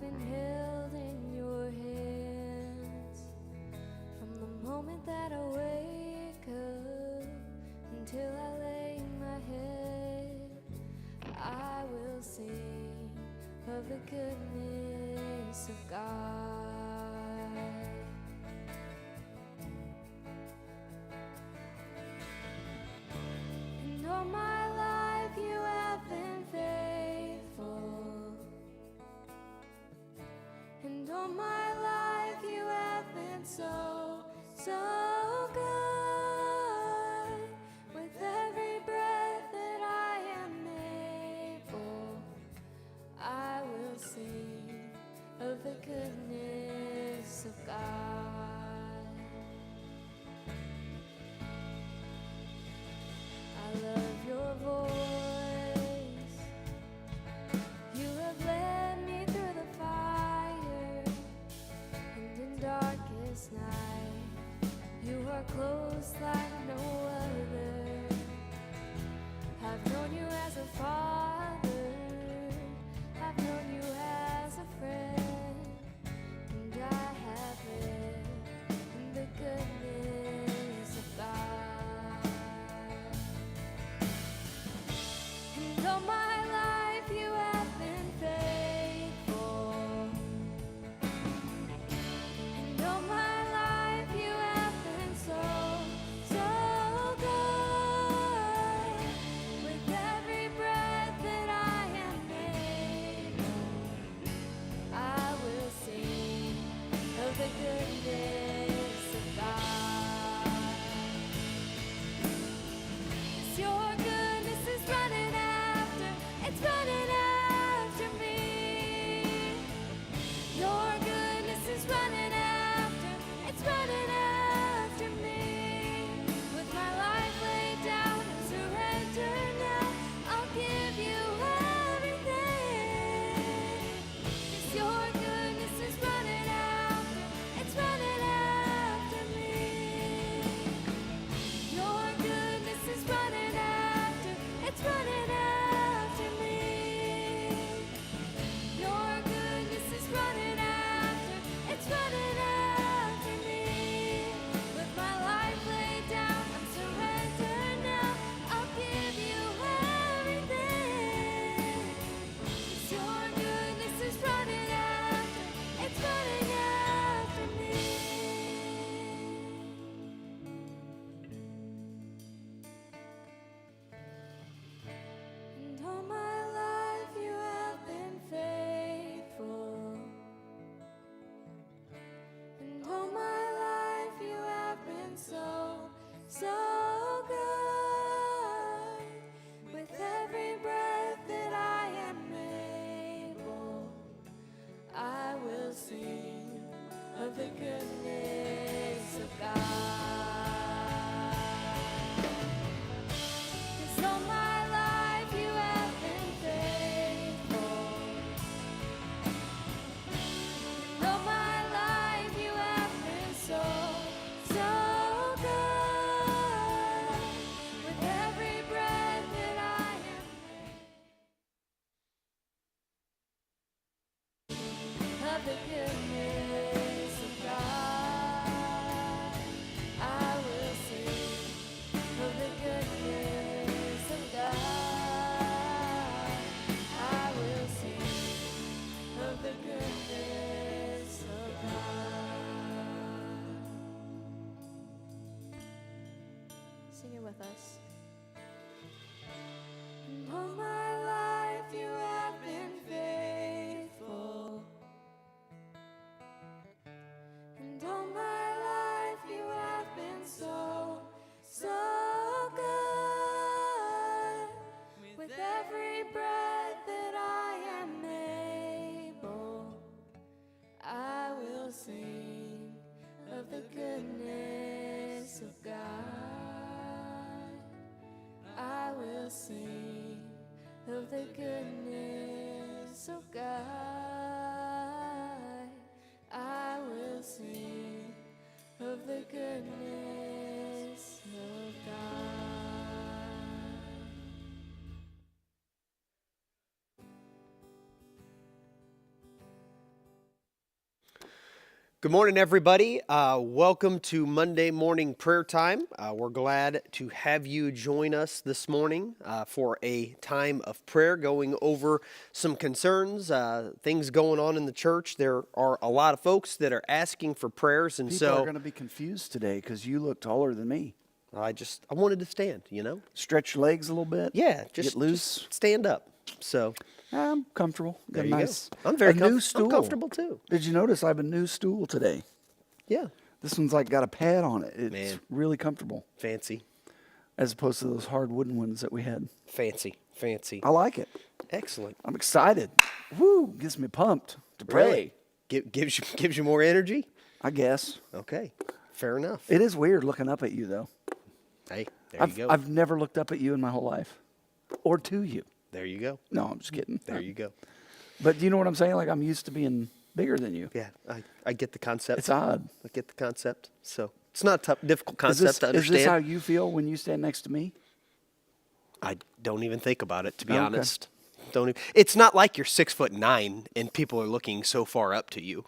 been held in your hands from the moment that I wake up until I lay my head. I will sing of the goodness of God. And all my life you have been faithful, and all my life you have been so, so good. With every breath that I am able, I will sing of the goodness of God. I love your voice. You have led me through the fire, and in darkest night, you are close like no other. I've known you as a father, I've known you as a friend, and I have lived in the goodness of God. And all my life you have been faithful, and all my life you have been so, so good. With every breath that I am able, I will sing of the goodness of God. 'Cause your goodness is running after, it's running after me. Your goodness is running after, it's running after me. With my life laid down and surrender now, I'll give you everything. 'Cause your goodness is running after, it's running after me. Your goodness is running after, it's running after me. Your goodness is running after, it's running after me. With my life laid down and surrendered now, I'll give you everything. 'Cause your goodness is running after, it's running after me. And all my life you have been faithful, and all my life you have been so, so good. With every breath that I am able, I will sing of the goodness of God. 'Cause all my life you have been faithful, and all my life you have been so, so good. With every breath that I am of the goodness of God, I will sing of the goodness of God. I will sing of the goodness of God. Sing it with us. And all my life you have been faithful, and all my life you have been so, so good. With every breath that I am able, I will sing of the goodness of God. I will sing of the goodness of God. I will sing of the goodness of God. 'Cause all my life you have been faithful, and all my life you have been so, so good. With every breath that I am able, I will sing of the goodness of God. I will sing of the goodness of God. I will sing of the goodness of God. I will sing of the goodness of God. I will sing of the goodness of God. I will sing of the goodness of God. Good morning, everybody. Welcome to Monday morning prayer time. We're glad to have you join us this morning for a time of prayer, going over some concerns, things going on in the church. There are a lot of folks that are asking for prayers, and People are so going to be confused today because you look taller than me. I wanted to stand, Stretch your legs a little bit. Yeah, Get loose. just stand up. So I'm comfortable. there Got a you nice, go. I'm very new stool. I'm comfortable too. Did you notice I have a new stool today? Yeah, This one's like got a pad on it. It's Man. really comfortable fancy, as opposed to those hard wooden ones that we had. fancy. I like it. Excellent. I'm excited. Woo! Gets me pumped to pray. Really? Gives you more energy. I guess. Okay, fair enough. It is weird looking up at you though. Hey, there you go. I've never looked up at you in my whole life, or to you. There you go. No, I'm just kidding. There you go. But you know what I'm saying? Like I'm used to being bigger than you. Yeah, I get the concept. It's odd. I get the concept. So it's not a tough, difficult concept to Is understand. this how you feel when you stand next to me? I don't even think about it, to be Okay. honest. Don't even, it's not like you're 6'9" and people are looking so far up to you.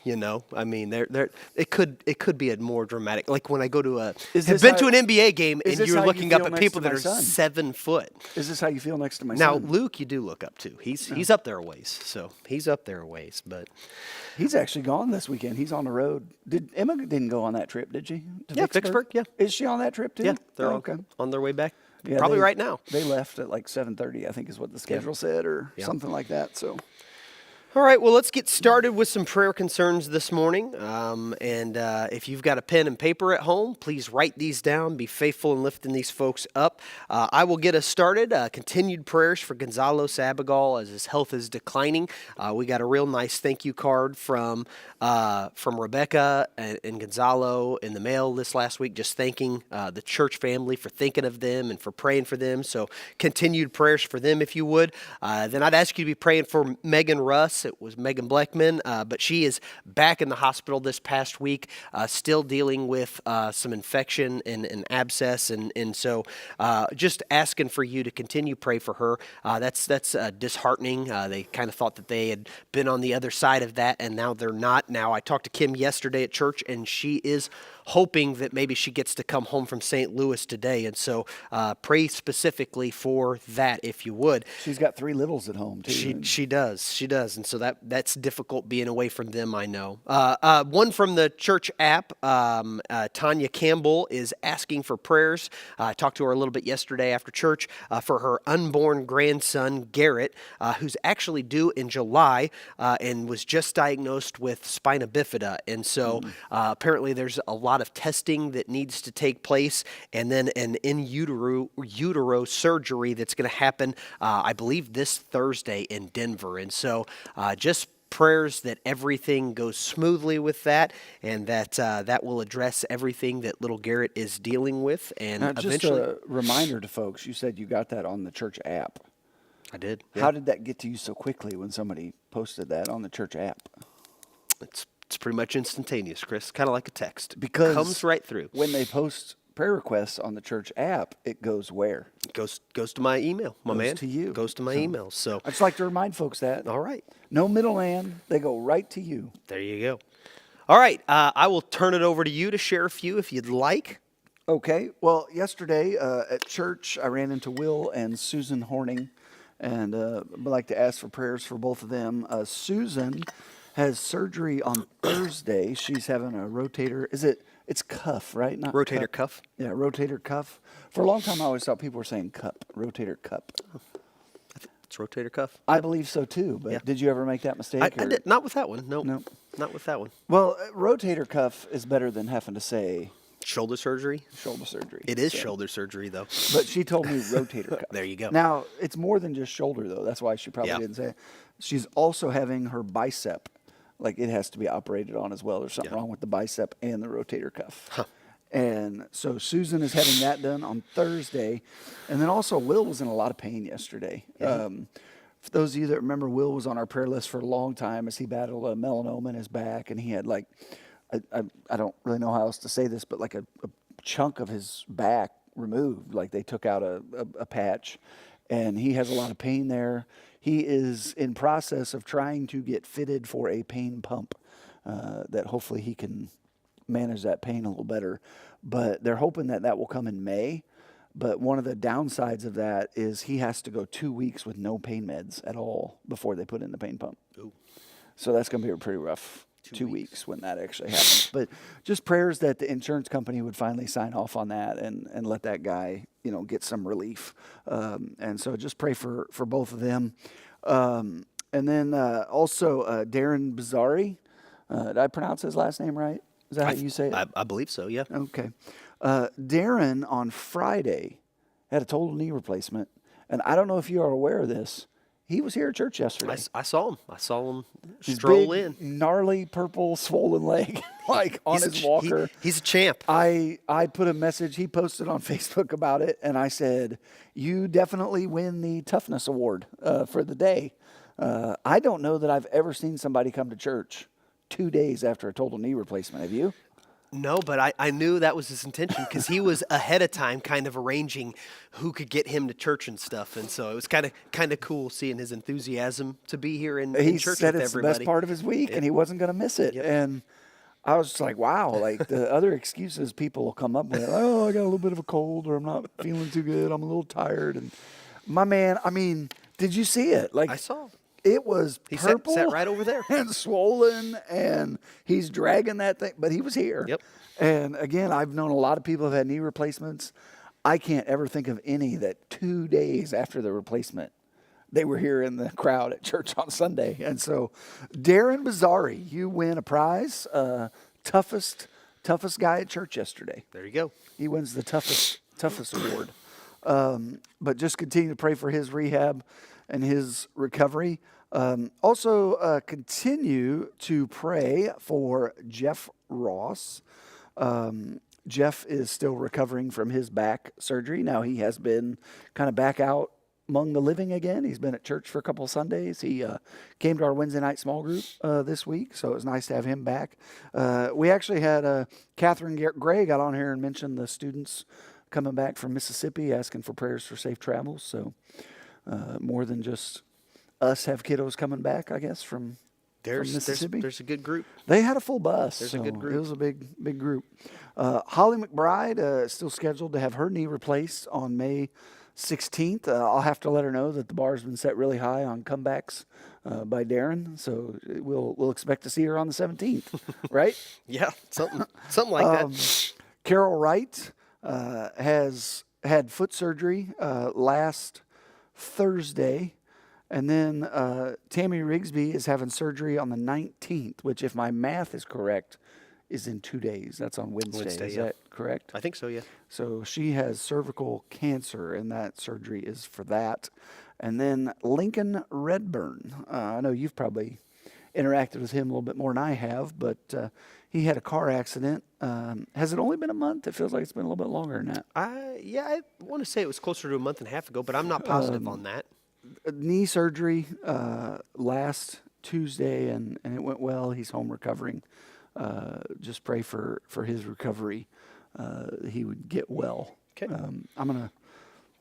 I mean, it could be a more dramatic. Like when I go to Is have this been how- to an NBA game is and this you're how you looking up feel at next people to that my are son? 7 foot. Is this how you feel next to my Now, son? Luke, you do look up to. He's up there a ways. So he's up there a ways, but He's actually gone this weekend. He's on the road. Emma didn't go on that trip, did she? To Yeah, Vicksburg, yeah. Is she on that trip too? yeah, they're Oh, okay. on their way back. Yeah, Probably they- right now. They left at like 7:30, I think is what the schedule said, or Yeah. something like that. So All right, well, let's get started with some prayer concerns this morning. If you've got a pen and paper at home, please write these down. Be faithful in lifting these folks up. I will get us started. Continued prayers for Gonzalo Sabagal as his health is declining. We got a real nice thank you card from Rebecca and Gonzalo in the mail this last week, just thanking the church family for thinking of them and for praying for them. So continued prayers for them, if you would. Then I'd ask you to be praying for Megan Russ. It was Megan Bleckman, but she is back in the hospital this past week, still dealing with some infection and an abscess, and so just asking for you to continue pray for her. That's disheartening. They kind of thought that they had been on the other side of that, and now they're not. Now I talked to Kim yesterday at church, and she is hoping that maybe she gets to come home from St. Louis today, and so pray specifically for that, if you would. she's got 3 littles at home too. She does, and so that's difficult being away from them. I know. One from the church app, Tanya Campbell is asking for prayers. I talked to her a little bit yesterday after church for her unborn grandson Garrett, who's actually due in July and was just diagnosed with spina bifida, and so apparently there's a lot of testing that needs to take place, and then an in utero surgery that's going to happen, I believe, this Thursday in Denver. And so just prayers that everything goes smoothly with that, and that will address everything that little Garrett is dealing with. And Now, just eventually, a reminder to folks, you said you got that on the church app. I did. How did that get to you so quickly when somebody posted that on the church app? It's pretty much instantaneous, Chris. Kind of like a text. Because comes right through. When they post prayer requests on the church app, it goes where? It goes to my email, my Goes man. to you. Goes to my email. So I just like to remind folks that. all right. No middleman. They go right to you. There you go. All right, I will turn it over to you to share a few if you'd like. Okay. Well, yesterday at church, I ran into Will and Susan Horning, and I'd like to ask for prayers for both of them. Susan has surgery on Thursday. She's having a rotator. It's cuff, right? Not Rotator cuff. Yeah, rotator cuff. For a long time, I always thought people were saying cup, rotator cup. It's rotator cuff. I believe so too, but Yeah. did you ever make that mistake? I or- did not with that one. No, No. not with that one. Well, rotator cuff is better than having to say Shoulder surgery. shoulder surgery. It is So- shoulder surgery, though. But she told me rotator cuff. There you go. Now, it's more than just shoulder, though. That's why she probably Yeah. didn't say it. She's also having her bicep. Like, it has to be operated on as well. There's something Yeah. wrong with the bicep and the rotator cuff. And so Susan is having that done on Thursday. And then also Will was in a lot of pain yesterday. For those of you that remember, Will was on our prayer list for a long time as he battled a melanoma in his back. And he had like, I don't really know how else to say this, but like a chunk of his back removed. Like they took out a patch. And he has a lot of pain there. He is in process of trying to get fitted for a pain pump. that hopefully he can manage that pain a little better. But they're hoping that that will come in May. But one of the downsides of that is he has to go 2 weeks with no pain meds at all before they put in the pain pump. Ooh. So that's going to be a pretty rough 2 weeks when that actually happens. But just prayers that the insurance company would finally sign off on that and let that guy, get some relief. And so just pray for both of them. And then also Darren Bazzari. Did I pronounce his last name right? Is that how you say it? I believe so, yeah. Okay. Darren on Friday had a total knee replacement. And I don't know if you are aware of this. He was here at church yesterday. I saw him. I saw him His stroll big, in. gnarly, purple, swollen leg, like on his walker. He's a champ. I put a message. He posted on Facebook about it, and I said, "You definitely win the toughness award for the day." I don't know that I've ever seen somebody come to church 2 days after a total knee replacement. Have you? No, but I knew that was his intention because he was ahead of time kind of arranging who could get him to church and stuff. And so it was kind of cool seeing his enthusiasm to be here in He church said with it's everybody. the best part of his week, and he wasn't going to miss it. Yep. And I was just like, wow, like the other excuses people will come up with, oh, I got a little bit of a cold, or I'm not feeling too good, I'm a little tired. And my man, I mean, did you see it? Like I saw. it was He purple sat right over there. and swollen, and he's dragging that thing, but he was here. Yep. And again, I've known a lot of people have had knee replacements. I can't ever think of any that 2 days after the replacement, they were here in the crowd at church on Sunday. And so, Darren Bazzari, you win a prize. Toughest guy at church yesterday. There you go. He wins the toughest award. But just continue to pray for his rehab and his recovery. Also, continue to pray for Jeff Ross. Jeff is still recovering from his back surgery. Now he has been kind of back out among the living again. He's been at church for a couple of Sundays. He came to our Wednesday night small group this week, so it was nice to have him back. We actually had Catherine Gray got on here and mentioned the students coming back from Mississippi asking for prayers for safe travels. So more than just us have kiddos coming back, I guess, from Mississippi. There's a good group. They had a full bus. There's a good group. It was a big group. Holly McBride is still scheduled to have her knee replaced on May 16th. I'll have to let her know that the bar's been set really high on comebacks by Darren. So we'll expect to see her on the 17th, right? Yeah, something like that. Carol Wright has had foot surgery last Thursday. And then Tammy Rigsby is having surgery on the 19th, which, if my math is correct, is in 2 days. That's on Wednesday. Is that correct? I think so, yeah. So she has cervical cancer, and that surgery is for that. And then Lincoln Redburn. I know you've probably interacted with him a little bit more than I have, but he had a car accident. Has it only been a month? It feels like it's been a little bit longer than that. I want to say it was closer to a month and a half ago, but I'm not positive on that. Knee surgery last Tuesday, and it went well. He's home recovering. Just pray for his recovery. He would get well. Okay. I'm going to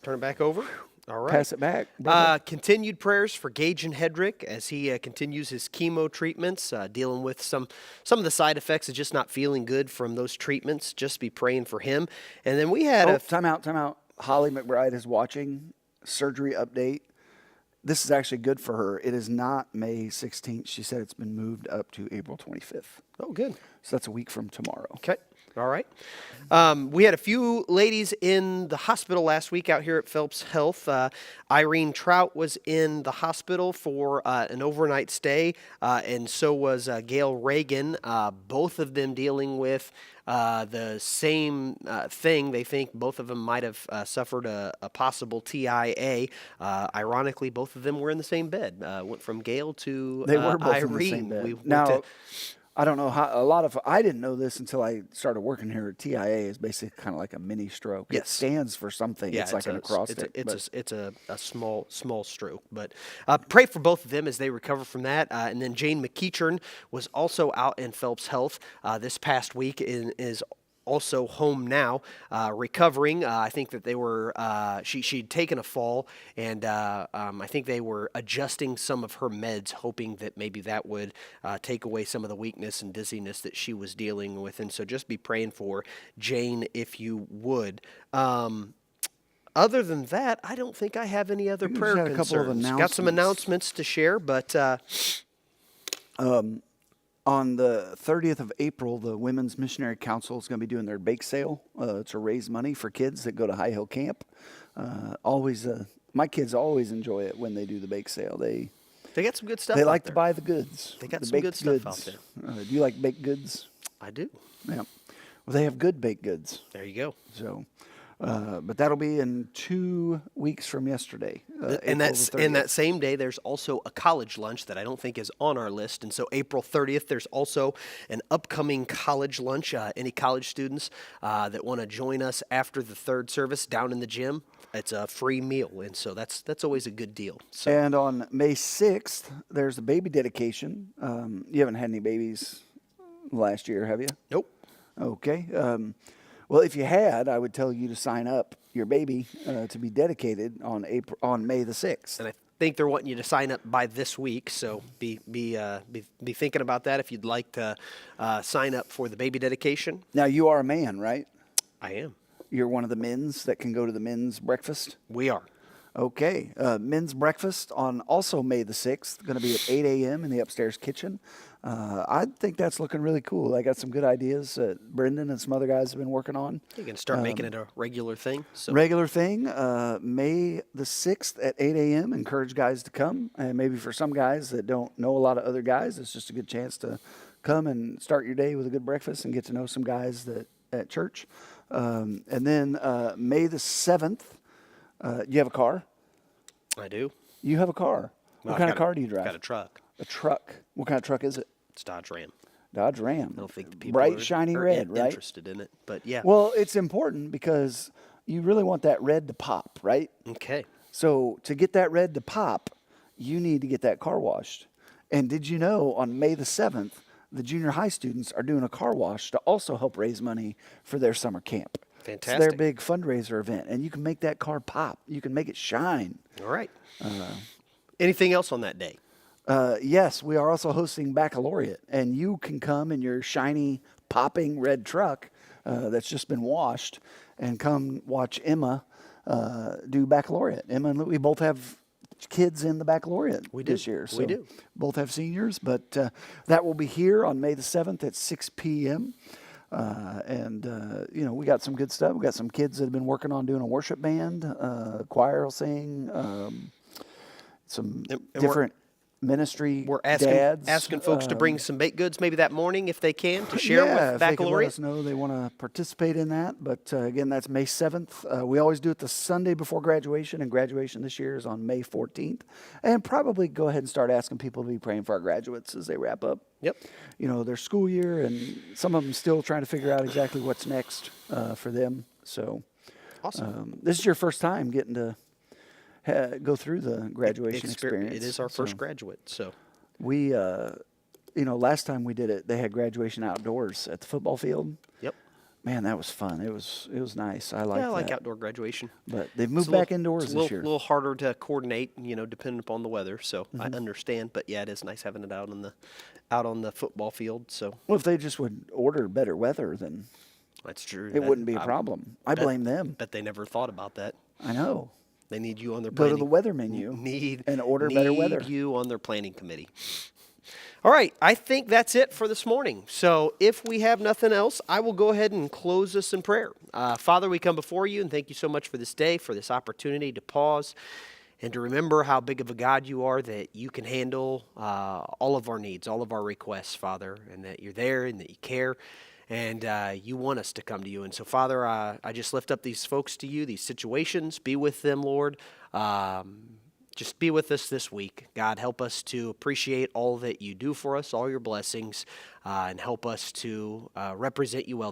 Turn it back over. All right. pass it back. brother. Continued prayers for Gage and Hedrick as he continues his chemo treatments, dealing with some of the side effects of just not feeling good from those treatments. Just be praying for him. And then we had Time out. Holly McBride is watching. Surgery update. This is actually good for her. It is not May 16th. She said it's been moved up to April 25th. Oh, good. So that's a week from tomorrow. Okay. All right. We had a few ladies in the hospital last week out here at Phelps Health. Irene Trout was in the hospital for an overnight stay, and so was Gail Reagan, both of them dealing with the same thing. They think both of them might have suffered a possible TIA. Ironically, both of them were in the same bed. Went from Gail to They were both Irene. in the same bed. We went Now, to- I don't know how I didn't know this until I started working here. TIA is basically kind of like a mini stroke. It Yes. stands for something. it's like an acrostic. It's a small stroke. But pray for both of them as they recover from that. And then Jane McEachern was also out in Phelps Health this past week and is also home now, recovering. I think that they were she'd taken a fall, and I think they were adjusting some of her meds, hoping that maybe that would take away some of the weakness and dizziness that she was dealing with. And so just be praying for Jane if you would. Other than that, I don't think I have any other We just prayer had a couple of concerns. Got some announcements to share, but On the 30th of April, the Women's Missionary Council is going to be doing their bake sale to raise money for kids that go to High Hill Camp. My kids always enjoy it when they do the bake sale. They got some good stuff. they out like there. to buy the goods. They got the some good baked stuff out goods. there. Do you like baked goods? I do. Yeah. Well, they have good baked goods. There you go. So, but that'll be in 2 weeks from yesterday. And April the that 30th. same day, there's also a college lunch that I don't think is on our list. And so April 30th, there's also an upcoming college lunch. Any college students that want to join us after the third service down in the gym, it's a free meal. And so that's always a good deal. So And on May 6th, there's a baby dedication. You haven't had any babies last year, have you? nope. Okay. Well, if you had, I would tell you to sign up your baby to be dedicated on May the 6th. And I think they're wanting you to sign up by this week. So be thinking about that if you'd like to sign up for the baby dedication. Now, you are a man, right? I am. You're one of the men's that can go to the men's breakfast? We are. Okay. Men's breakfast on also May the 6th, going to be at 8 a.m. in the upstairs kitchen. I think that's looking really cool. I got some good ideas Brendan and some other guys have been working on. You can start making it a regular thing. So Regular thing, May the 6th at 8 a.m. Encourage guys to come. And maybe for some guys that don't know a lot of other guys, it's just a good chance to come and start your day with a good breakfast and get to know some guys at church. And then May the 7th, you have a car? I do. You have a car. Well, What kind I've of got car do you drive? Got a truck. A truck. What kind of truck is it? It's Dodge Ram. Dodge Ram. I don't think the people Bright, are, shiny are red, right? interested in it, but yeah. Well, it's important because you really want that red to pop, right? Okay. So to get that red to pop, you need to get that car washed. And did you know on May the 7th, the junior high students are doing a car wash to also help raise money for their summer camp. It's their Fantastic. big fundraiser event, and you can make that car pop. You can make it shine. All right. Anything else on that day? Yes, we are also hosting Baccalaureate, and you can come in your shiny, popping red truck that's just been washed and come watch Emma do Baccalaureate. Emma and we both have kids in the Baccalaureate this year. We do. Both have seniors, but that will be here on May the 7th at 6 p.m. We got some good stuff. We got some kids that have been working on doing a worship band. Choir will sing. Some And different ministry We're dads. asking folks to bring some baked goods maybe that morning if they can to share yeah, with if they could let Baccalaureate. us know they want to participate in that. But again, that's May 7th. We always do it the Sunday before graduation, and graduation this year is on May 14th. And probably go ahead and start asking people to be praying for our graduates as they wrap up. Yep. Their school year, and some of them still trying to figure out exactly what's next for them. So Awesome. this is your first time getting to go through the graduation experience. It is our first So graduate, so we, last time we did it, they had graduation outdoors at the football field. yep. Man, that was fun. It was nice. I like Yeah, I like that. outdoor graduation. But they've It's moved a little- back indoors it's this year. a little harder to coordinate, depending upon the weather. So I Mm-hmm. understand, but yeah, it is nice having it out on the football field. So Well, if they just would order better weather, then that's true. it wouldn't be a problem. I blame them. Bet they never thought about that. I know. They need you on their Go to planning. the weather menu Need and order better weather. Need you on their planning committee. All right, I think that's it for this morning. So if we have nothing else, I will go ahead and close us in prayer. Father, we come before you and thank you so much for this day, for this opportunity to pause and to remember how big of a God you are, that you can handle all of our needs, all of our requests, Father, and that you're there and that you care. And you want us to come to you. And so, Father, I just lift up these folks to you, these situations. Be with them, Lord. Just be with us this week. God, help us to appreciate all that you do for us, all your blessings, and help us to represent you well this